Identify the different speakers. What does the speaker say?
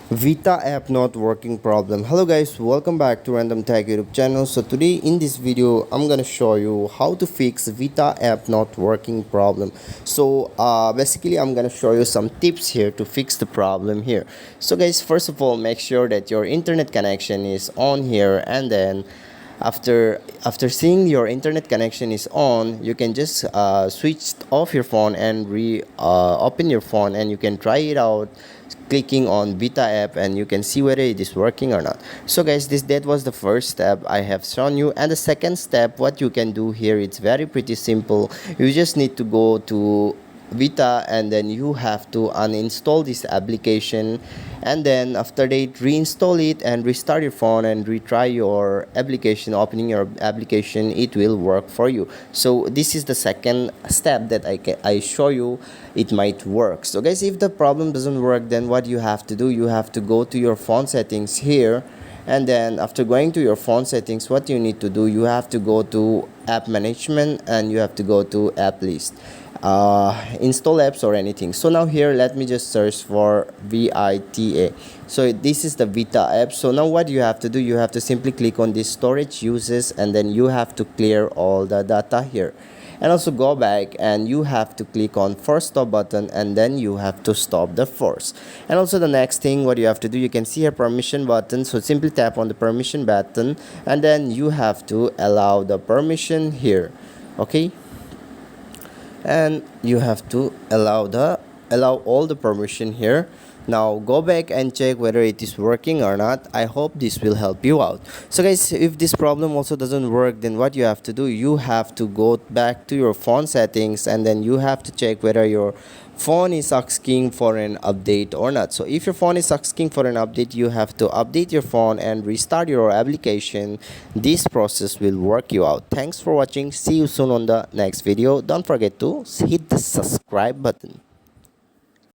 Speaker 1: Vita app not working problem. Hello guys, welcome back to Random Tech YouTube channel. So today in this video I'm gonna show you how to fix Vita app not working problem. So basically I'm gonna show you some tips here to fix the problem here. So guys, first of all, make sure that your internet connection is on here, and then after seeing your internet connection is on, you can just switch off your phone and open your phone, and you can try it out clicking on Vita app, and you can see whether it is working or not. So guys, that was the first step I have shown you, and the second step, what you can do here, it's very pretty simple. You just need to go to Vita, and then you have to uninstall this application, and then after that reinstall it and restart your phone and retry your application. Opening your application, it will work for you. So this is the second step that I show you. It might work. So guys, if the problem doesn't work, then what you have to do, you have to go to your phone settings here, and then after going to your phone settings, what you need to do, you have to go to app management, and you have to go to app list, install apps or anything. So now here, let me just search for Vita. So this is the Vita app. So now what you have to do, you have to simply click on this storage uses, and then you have to clear all the data here, and also go back and you have to click on force stop button, and then you have to stop the force. And also the next thing, what you have to do, you can see a permission button, so simply tap on the permission button, and then you have to allow the permission here. Okay, and you have to allow all the permission here. Now go back and check whether it is working or not. I hope this will help you out. So guys, if this problem also doesn't work, then what you have to do, you have to go back to your phone settings, and then you have to check whether your phone is asking for an update or not. So if your phone is asking for an update, you have to update your phone and restart your application. This process will work you out. Thanks for watching. See you soon on the next video. Don't forget to hit the subscribe button.